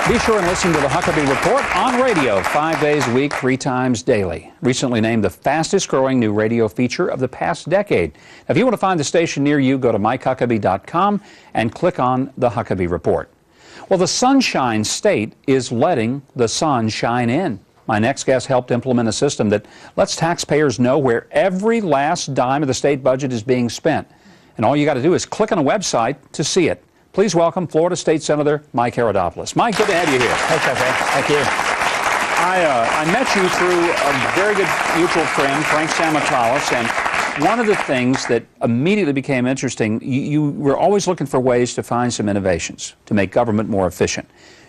Be sure and listen to the Huckabee Report on radio 5 days a week, 3 times daily. Recently named the fastest growing new radio feature of the past decade. Now, if you want to find the station near you, go to MikeHuckabee.com and click on the Huckabee Report. Well, the Sunshine State is letting the sun shine in. My next guest helped implement a system that lets taxpayers know where every last dime of the state budget is being spent. And all you got to do is click on a website to see it. Please welcome Florida State Senator Mike Herodopoulos. Mike, good to have you here. Hey, Thank you. I met you through a very good mutual friend, Frank Samatalis, and one of the things that immediately became interesting, you were always looking for ways to find some innovations to make government more efficient.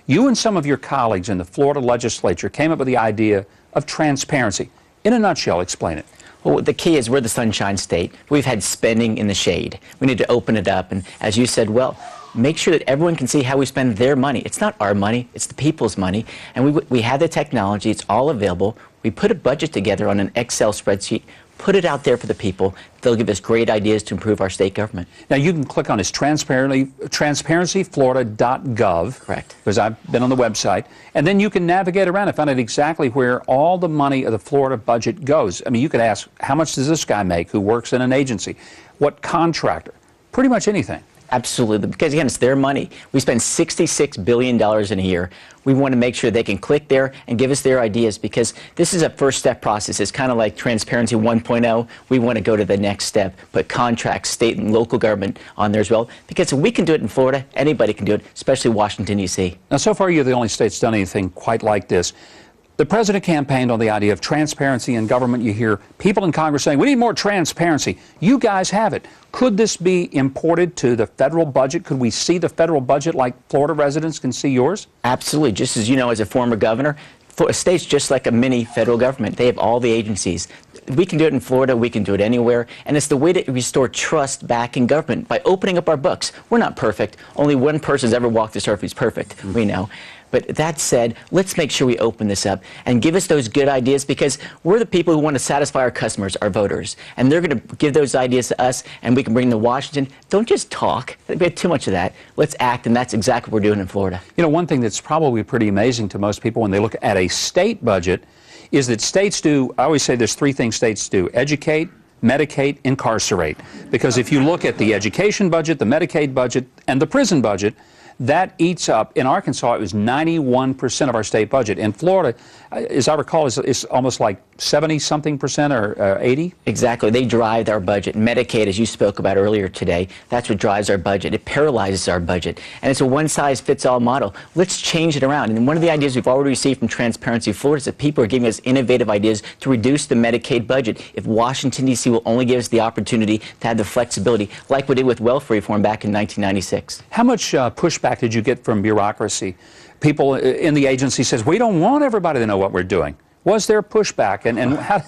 You and some of your colleagues in the Florida legislature came up with the idea of transparency. In a nutshell, explain it. Well, the key is we're the Sunshine State. We've had spending in the shade. We need to open it up, and as you said, well, make sure that everyone can see how we spend their money. It's not our money, it's the people's money. And we have the technology, it's all available. We put a budget together on an Excel spreadsheet, put it out there for the people. They'll give us great ideas to improve our state government. Now, you can click on this transparencyflorida.gov. Correct. Because I've been on the website. And then you can navigate around and find out exactly where all the money of the Florida budget goes. I mean, you could ask, how much does this guy make who works in an agency? What contractor? Pretty much anything. Absolutely, because again, it's their money. We spend $66 billion in a year. We want to make sure they can click there and give us their ideas, because this is a first step process. It's kind of like Transparency 1.0. We want to go to the next step, put contracts, state and local government on there as well, because if we can do it in Florida, anybody can do it, especially Washington, D.C. Now, so far, you're the only state that's done anything quite like this. The president campaigned on the idea of transparency in government. You hear people in Congress saying, we need more transparency. You guys have it. Could this be imported to the federal budget? Could we see the federal budget like Florida residents can see yours? Absolutely. Just as you know, as a former governor, a state's just like a mini federal government. They have all the agencies. We can do it in Florida, we can do it anywhere, and it's the way to restore trust back in government by opening up our books. We're not perfect. Only one person's ever walked this earth who's perfect, we know. But that said, let's make sure we open this up and give us those good ideas, because we're the people who want to satisfy our customers, our voters. And they're going to give those ideas to us, and we can bring them to Washington. Don't just talk. We have too much of that. Let's act, and that's exactly what we're doing in Florida. You know, one thing that's probably pretty amazing to most people when they look at a state budget is that states do, I always say there's 3 things states do: educate, medicate, incarcerate. Because if you look at the education budget, the Medicaid budget, and the prison budget, that eats up, in Arkansas, it was 91% of our state budget. In Florida, as I recall, it's almost like 70-something% or 80? Exactly. They drive our budget. Medicaid, as you spoke about earlier today, that's what drives our budget. It paralyzes our budget. And it's a one-size-fits-all model. Let's change it around. And one of the ideas we've already received from Transparency Florida is that people are giving us innovative ideas to reduce the Medicaid budget if Washington, D.C. will only give us the opportunity to have the flexibility, like we did with welfare reform back in 1996. How much pushback did you get from bureaucracy? People in the agency says, we don't want everybody to know what we're doing. Was there pushback? And how,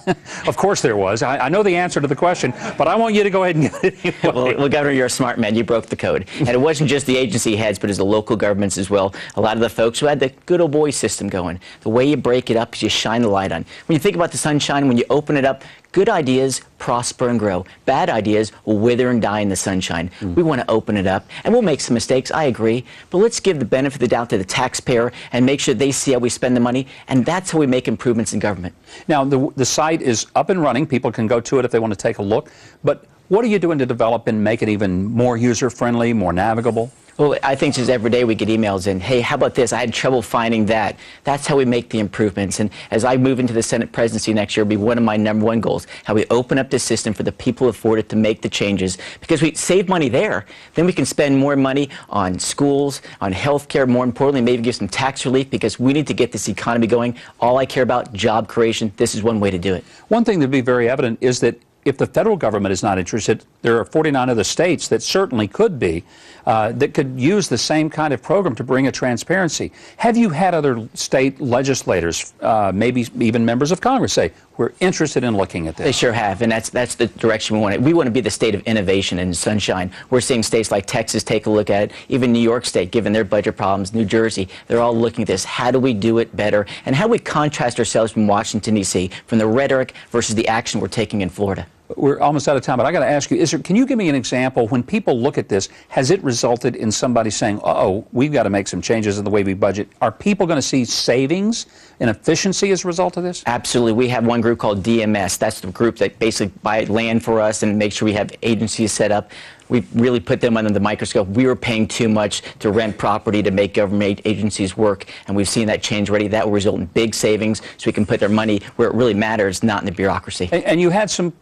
of course there was. I know the answer to the question, but I want you to go ahead and get it anyway. Well, Governor, you're a smart man. You broke the code. And it wasn't just the agency heads, but it was the local governments as well. A lot of the folks who had the good old boy system going. The way you break it up is you shine the light on. When you think about the sunshine, when you open it up, good ideas prosper and grow. Bad ideas will wither and die in the sunshine. We want to open it up, and we'll make some mistakes, I agree, but let's give the benefit of the doubt to the taxpayer and make sure they see how we spend the money, and that's how we make improvements in government. Now, the site is up and running. People can go to it if they want to take a look, but what are you doing to develop and make it even more user-friendly, more navigable? Well, I think just every day we get emails in, hey, how about this? I had trouble finding that. That's how we make the improvements. And as I move into the Senate presidency next year, it'll be one of my #1 goals, how we open up the system for the people of Florida to make the changes. Because we save money there, then we can spend more money on schools, on health care, more importantly, maybe give some tax relief, because we need to get this economy going. All I care about, job creation. This is one way to do it. One thing that would be very evident is that if the federal government is not interested, there are 49 other states that certainly could be, that could use the same kind of program to bring a transparency. Have you had other state legislators, maybe even members of Congress, say, we're interested in looking at this? They sure have, and that's the direction we want it. We want to be the state of innovation and sunshine. We're seeing states like Texas take a look at it, even New York State, given their budget problems, New Jersey, they're all looking at this. How do we do it better? And how do we contrast ourselves from Washington, D.C., from the rhetoric versus the action we're taking in Florida? We're almost out of time, but I got to ask you, can you give me an example when people look at this, has it resulted in somebody saying, uh-oh, we've got to make some changes in the way we budget? Are people going to see savings and efficiency as a result of this? Absolutely. We have one group called DMS. That's the group that basically buy land for us and make sure we have agencies set up. We've really put them under the microscope. We were paying too much to rent property to make government agencies work, and we've seen that change already. That will result in big savings so we can put their money where it really matters, not in the bureaucracy. And you had some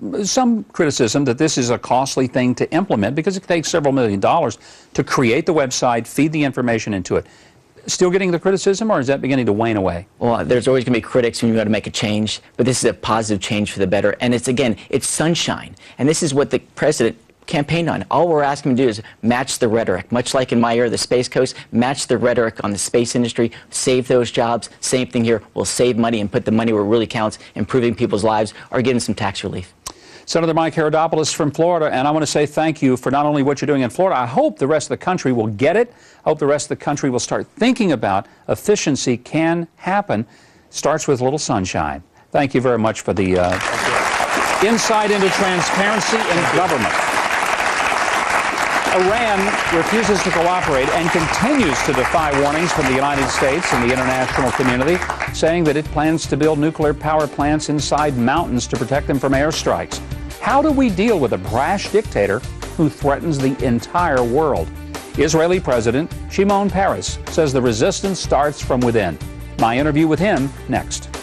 criticism that this is a costly thing to implement because it takes several $1 million to create the website, feed the information into it. Still getting the criticism, or is that beginning to wane away? Well, there's always going to be critics when you got to make a change, but this is a positive change for the better. And it's, again, it's sunshine. And this is what the president campaigned on. All we're asking him to do is match the rhetoric. Much like in my era, the Space Coast, match the rhetoric on the space industry, save those jobs. Same thing here. We'll save money and put the money where it really counts, improving people's lives or getting some tax relief. Senator Mike Herodopoulos from Florida, and I want to say thank you for not only what you're doing in Florida. I hope the rest of the country will get it. I hope the rest of the country will start thinking about efficiency can happen. Starts with a little sunshine. Thank you very much for the insight into transparency in government. Iran refuses to cooperate and continues to defy warnings from the United States and the international community, saying that it plans to build nuclear power plants inside mountains to protect them from airstrikes. How do we deal with a brash dictator who threatens the entire world? Israeli President Shimon Peres says the resistance starts from within. My interview with him next.